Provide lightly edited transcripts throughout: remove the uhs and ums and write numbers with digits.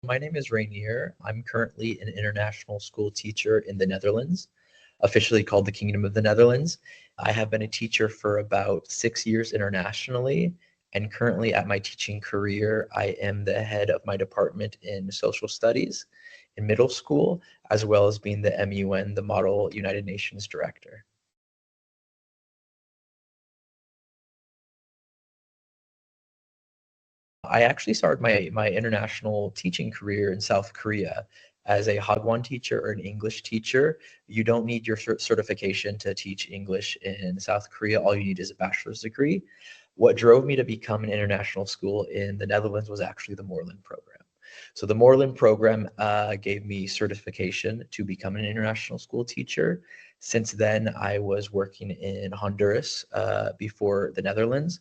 My name is Rainier. I'm currently an international school teacher in the Netherlands, officially called the Kingdom of the Netherlands. I have been a teacher for about 6 years internationally, and currently at my teaching career, I am the head of my department in social studies in middle school, as well as being the MUN, the Model United Nations Director. I actually started my international teaching career in South Korea as a Hagwon teacher or an English teacher. You don't need your certification to teach English in South Korea. All you need is a bachelor's degree. What drove me to become an international school in the Netherlands was actually the Moreland program. So the Moreland program gave me certification to become an international school teacher. Since then, I was working in Honduras before the Netherlands.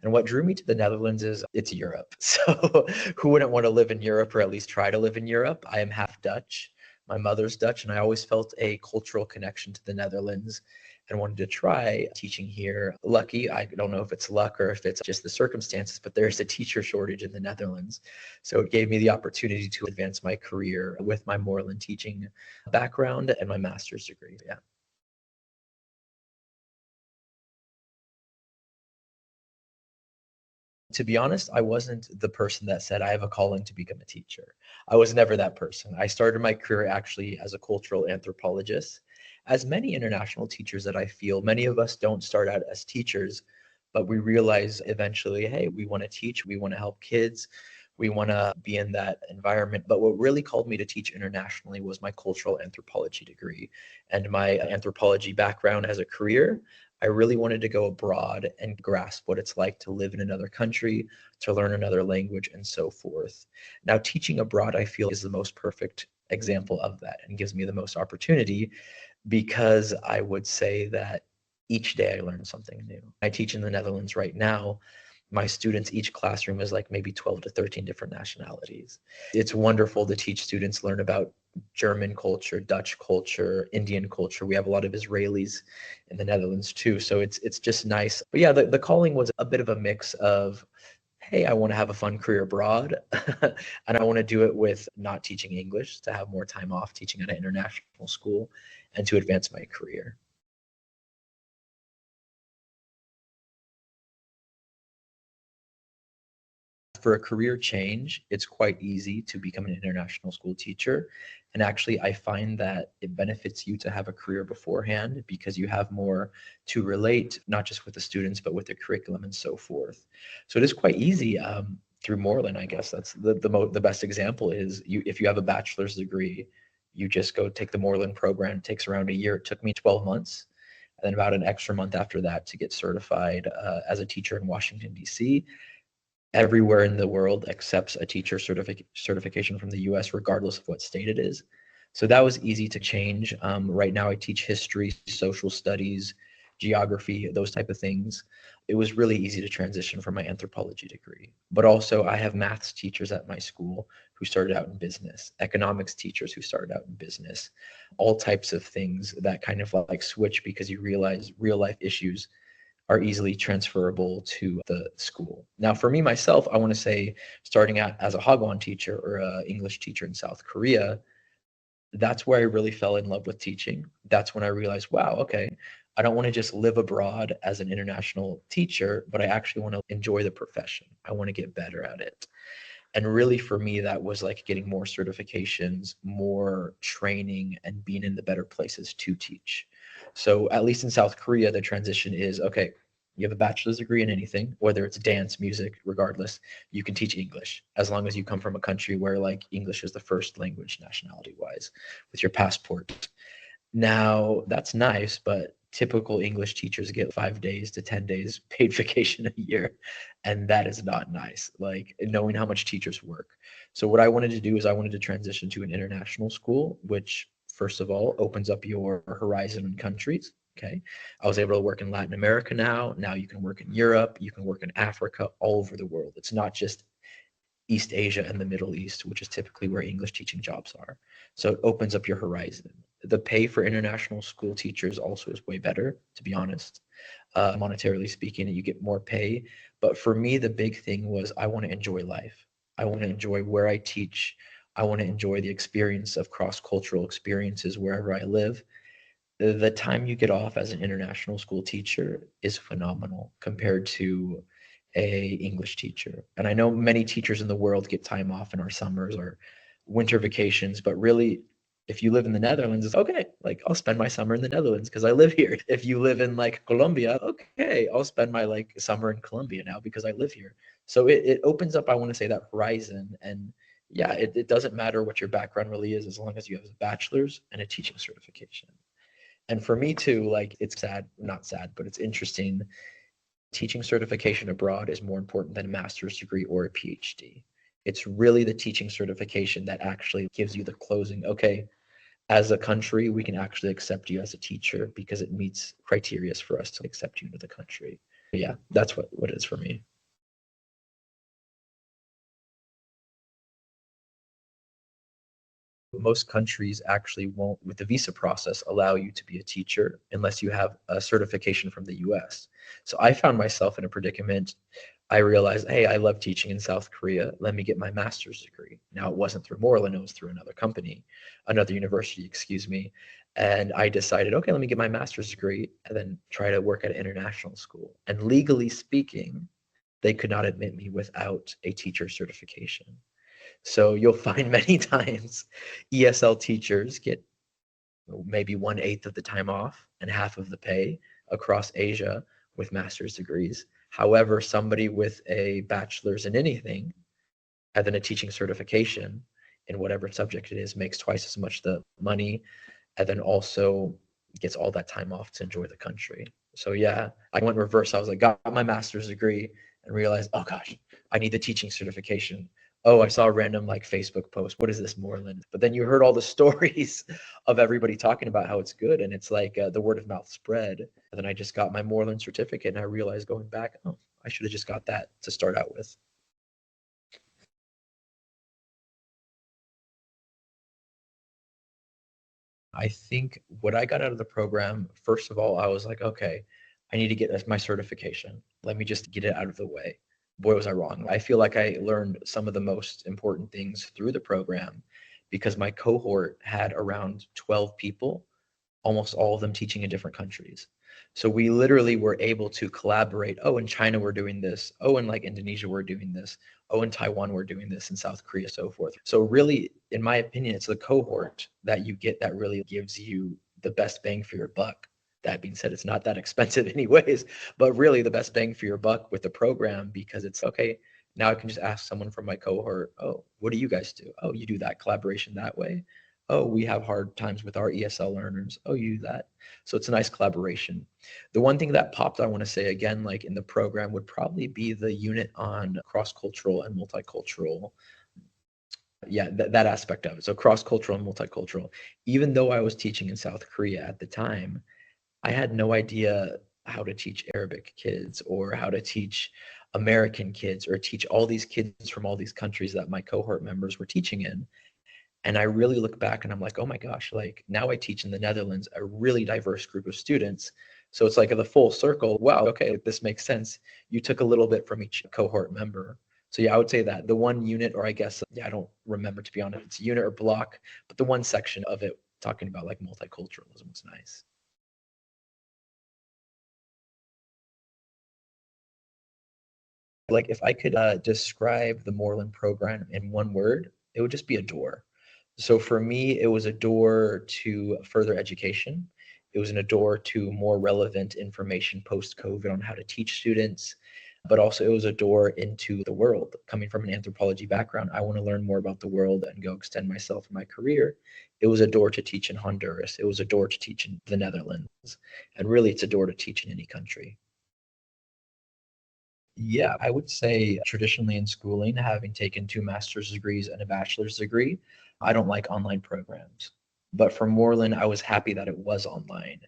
And what drew me to the Netherlands is it's Europe. So who wouldn't want to live in Europe or at least try to live in Europe? I am half Dutch. My mother's Dutch, and I always felt a cultural connection to the Netherlands and wanted to try teaching here. Lucky, I don't know if it's luck or if it's just the circumstances, but there's a teacher shortage in the Netherlands. So it gave me the opportunity to advance my career with my Moreland teaching background and my master's degree. Yeah. To be honest, I wasn't the person that said I have a calling to become a teacher. I was never that person. I started my career actually as a cultural anthropologist. As many international teachers that I feel, many of us don't start out as teachers, but we realize eventually, hey, we want to teach, we want to help kids, we want to be in that environment. But what really called me to teach internationally was my cultural anthropology degree and my anthropology background as a career. I really wanted to go abroad and grasp what it's like to live in another country, to learn another language, and so forth. Now, teaching abroad, I feel, is the most perfect example of that and gives me the most opportunity because I would say that each day I learn something new. I teach in the Netherlands right now. My students, each classroom is like maybe 12 to 13 different nationalities. It's wonderful to teach students, learn about German culture, Dutch culture, Indian culture. We have a lot of Israelis in the Netherlands too. So it's just nice. But yeah, the calling was a bit of a mix of, hey, I want to have a fun career abroad and I want to do it with not teaching English, to have more time off teaching at an international school and to advance my career. For a career change, it's quite easy to become an international school teacher. And actually, I find that it benefits you to have a career beforehand because you have more to relate, not just with the students, but with the curriculum and so forth. So it is quite easy through Moreland, I guess. That's the best example is you if you have a bachelor's degree, you just go take the Moreland program. It takes around a year. It took me 12 months and then about an extra month after that to get certified as a teacher in Washington, D.C. Everywhere in the world accepts a teacher certification from the US, regardless of what state it is. So that was easy to change. Right now, I teach history, social studies, geography, those type of things. It was really easy to transition from my anthropology degree. But also, I have maths teachers at my school who started out in business, economics teachers who started out in business, all types of things that kind of like switch because you realize real life issues are easily transferable to the school. Now, for me myself, I want to say starting out as a Hagwon teacher or an English teacher in South Korea, that's where I really fell in love with teaching. That's when I realized, wow, okay, I don't want to just live abroad as an international teacher, but I actually want to enjoy the profession. I want to get better at it. And really, for me, that was like getting more certifications, more training, and being in the better places to teach. So, at least in South Korea, the transition is okay, you have a bachelor's degree in anything, whether it's dance, music, regardless, you can teach English as long as you come from a country where like English is the first language nationality wise with your passport. Now, that's nice, but typical English teachers get 5 days to 10 days paid vacation a year, and that is not nice, like, knowing how much teachers work. So what I wanted to do is I wanted to transition to an international school, which, first of all, opens up your horizon in countries, okay? I was able to work in Latin America now. Now you can work in Europe, you can work in Africa, all over the world. It's not just East Asia and the Middle East, which is typically where English teaching jobs are. So it opens up your horizon. The pay for international school teachers also is way better, to be honest. Monetarily speaking, you get more pay. But for me, the big thing was I want to enjoy life. I want to enjoy where I teach. I want to enjoy the experience of cross-cultural experiences wherever I live. The time you get off as an international school teacher is phenomenal compared to a English teacher. And I know many teachers in the world get time off in our summers or winter vacations, but really, if you live in the Netherlands, it's okay. Like I'll spend my summer in the Netherlands because I live here. If you live in like Colombia, okay, I'll spend my like summer in Colombia now because I live here. So it opens up, I want to say, that horizon. And yeah, it doesn't matter what your background really is as long as you have a bachelor's and a teaching certification. And for me too, like it's sad, not sad, but it's interesting. Teaching certification abroad is more important than a master's degree or a PhD. It's really the teaching certification that actually gives you the closing. Okay, as a country, we can actually accept you as a teacher because it meets criteria for us to accept you into the country. But yeah, that's what it is for me. Most countries actually won't, with the visa process, allow you to be a teacher unless you have a certification from the US. So I found myself in a predicament. I realized, hey, I love teaching in South Korea. Let me get my master's degree. Now, it wasn't through Moreland, it was through another company, another university, excuse me. And I decided, okay, let me get my master's degree and then try to work at an international school. And legally speaking, they could not admit me without a teacher certification. So you'll find many times ESL teachers get maybe 1/8 of the time off and half of the pay across Asia with master's degrees. However, somebody with a bachelor's in anything and then a teaching certification in whatever subject it is makes twice as much the money and then also gets all that time off to enjoy the country. So yeah, I went reverse. I was like, got my master's degree and realized, oh gosh, I need the teaching certification. Oh, I saw a random like Facebook post. What is this Moreland? But then you heard all the stories of everybody talking about how it's good, and it's like the word of mouth spread. And then I just got my Moreland certificate, and I realized going back, oh, I should have just got that to start out with. I think what I got out of the program, first of all, I was like, okay, I need to get my certification. Let me just get it out of the way. Boy, was I wrong. I feel like I learned some of the most important things through the program because my cohort had around 12 people, almost all of them teaching in different countries. So we literally were able to collaborate. Oh, in China, we're doing this. Oh, in like Indonesia, we're doing this. Oh, in Taiwan, we're doing this. In South Korea, so forth. So really, in my opinion, it's the cohort that you get that really gives you the best bang for your buck. That being said, it's not that expensive anyways, but really the best bang for your buck with the program because it's okay. Now I can just ask someone from my cohort, oh, what do you guys do? Oh, you do that collaboration that way. Oh, we have hard times with our ESL learners. Oh, you do that. So it's a nice collaboration. The one thing that popped, I want to say again, like in the program, would probably be the unit on cross-cultural and multicultural. Yeah, that aspect of it. So cross-cultural and multicultural. Even though I was teaching in South Korea at the time, I had no idea how to teach Arabic kids or how to teach American kids or teach all these kids from all these countries that my cohort members were teaching in. And I really look back and I'm like, oh my gosh, like now I teach in the Netherlands a really diverse group of students. So it's like the full circle. Wow, okay, this makes sense. You took a little bit from each cohort member. So yeah, I would say that the one unit, or I guess, yeah, I don't remember to be honest, if it's a unit or block, but the one section of it talking about like multiculturalism was nice. Like if I could describe the Moreland program in one word, it would just be a door. So for me, it was a door to further education. It was a door to more relevant information post-COVID on how to teach students, but also it was a door into the world. Coming from an anthropology background, I want to learn more about the world and go extend myself in my career. It was a door to teach in Honduras. It was a door to teach in the Netherlands. And really, it's a door to teach in any country. Yeah, I would say traditionally in schooling, having taken two master's degrees and a bachelor's degree, I don't like online programs. But for Moreland, I was happy that it was online.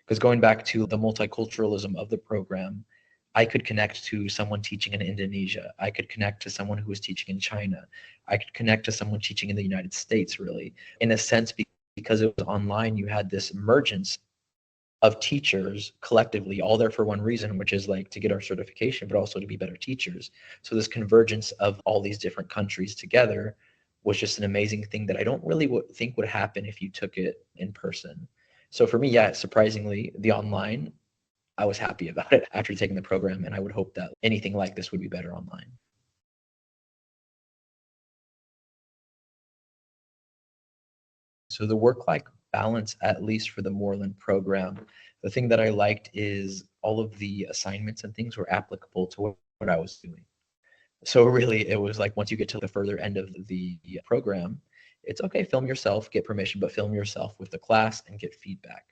Because going back to the multiculturalism of the program, I could connect to someone teaching in Indonesia. I could connect to someone who was teaching in China. I could connect to someone teaching in the United States, really. In a sense, because it was online, you had this emergence of teachers collectively all there for one reason, which is like to get our certification, but also to be better teachers. So this convergence of all these different countries together was just an amazing thing that I don't really think would happen if you took it in person. So for me, yeah, surprisingly, the online, I was happy about it after taking the program, and I would hope that anything like this would be better online. So the work-life balance, at least for the Moreland program, the thing that I liked is all of the assignments and things were applicable to what I was doing. So really, it was like once you get to the further end of the program, it's okay, film yourself, get permission, but film yourself with the class and get feedback.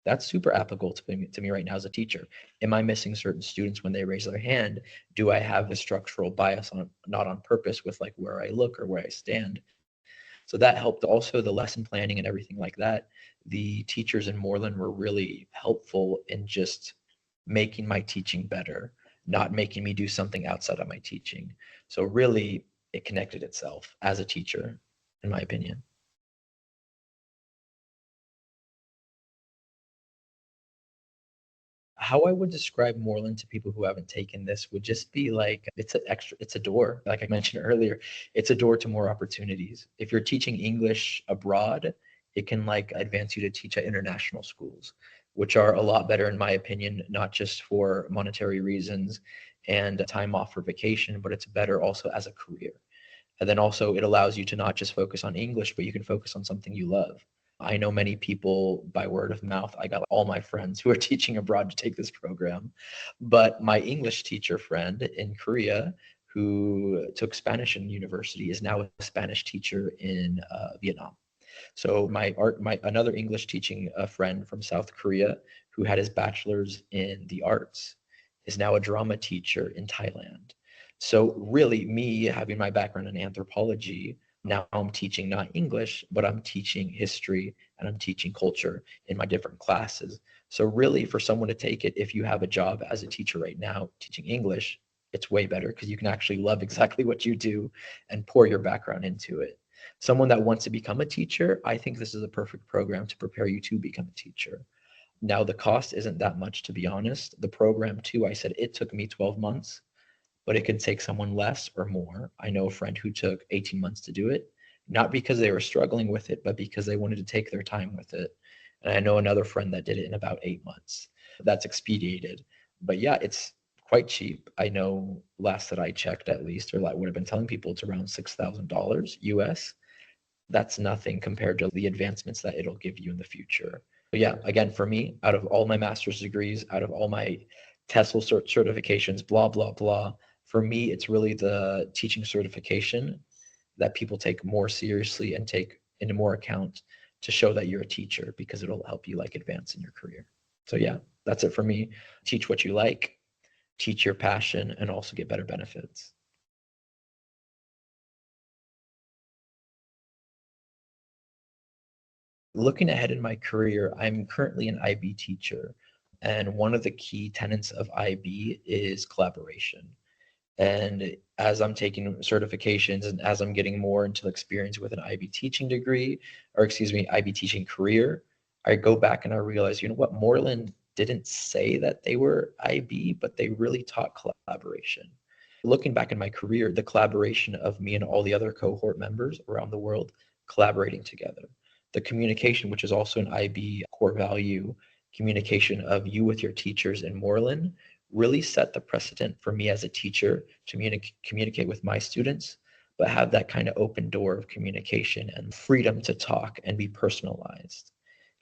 That's super applicable to me right now as a teacher. Am I missing certain students when they raise their hand? Do I have a structural bias on not on purpose with like where I look or where I stand? So that helped also the lesson planning and everything like that. The teachers in Moreland were really helpful in just making my teaching better, not making me do something outside of my teaching. So really, it connected itself as a teacher, in my opinion. How I would describe Moreland to people who haven't taken this would just be like it's a door. Like I mentioned earlier, it's a door to more opportunities. If you're teaching English abroad, it can like advance you to teach at international schools, which are a lot better in my opinion, not just for monetary reasons and time off for vacation, but it's better also as a career. And then also it allows you to not just focus on English, but you can focus on something you love. I know many people by word of mouth. I got all my friends who are teaching abroad to take this program. But my English teacher friend in Korea who took Spanish in university is now a Spanish teacher in Vietnam. So my another English teaching friend from South Korea who had his bachelor's in the arts is now a drama teacher in Thailand. So really me having my background in anthropology, now I'm teaching not English, but I'm teaching history and I'm teaching culture in my different classes. So really for someone to take it, if you have a job as a teacher right now teaching English, it's way better because you can actually love exactly what you do and pour your background into it. Someone that wants to become a teacher, I think this is a perfect program to prepare you to become a teacher. Now, the cost isn't that much, to be honest. The program, too, I said it took me 12 months, but it can take someone less or more. I know a friend who took 18 months to do it, not because they were struggling with it, but because they wanted to take their time with it. And I know another friend that did it in about 8 months. That's expedited. But yeah, it's quite cheap. I know last that I checked, at least, or I would have been telling people it's around $6,000 US. That's nothing compared to the advancements that it'll give you in the future. But yeah, again, for me, out of all my master's degrees, out of all my TESOL certifications, blah, blah, blah, for me, it's really the teaching certification that people take more seriously and take into more account to show that you're a teacher because it'll help you like advance in your career. So yeah, that's it for me. Teach what you like, teach your passion, and also get better benefits. Looking ahead in my career, I'm currently an IB teacher, and one of the key tenets of IB is collaboration. And as I'm taking certifications and as I'm getting more into experience with an IB teaching degree, or excuse me, IB teaching career, I go back and I realize, you know what, Moreland didn't say that they were IB, but they really taught collaboration. Looking back in my career, the collaboration of me and all the other cohort members around the world collaborating together. The communication, which is also an IB core value, communication of you with your teachers in Moreland, really set the precedent for me as a teacher to communicate with my students, but have that kind of open door of communication and freedom to talk and be personalized.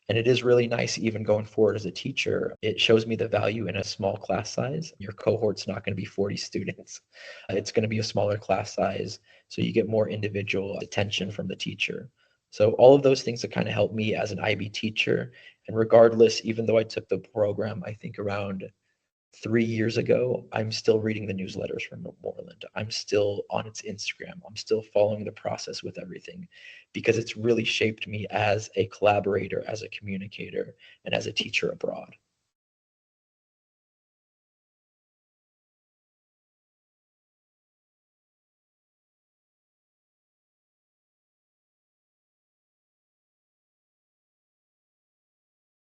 And it is really nice, even going forward as a teacher. It shows me the value in a small class size. Your cohort's not going to be 40 students, it's going to be a smaller class size. So you get more individual attention from the teacher. So all of those things that kind of help me as an IB teacher. And regardless, even though I took the program, I think around 3 years ago, I'm still reading the newsletters from Moreland. I'm still on its Instagram. I'm still following the process with everything because it's really shaped me as a collaborator, as a communicator, and as a teacher abroad.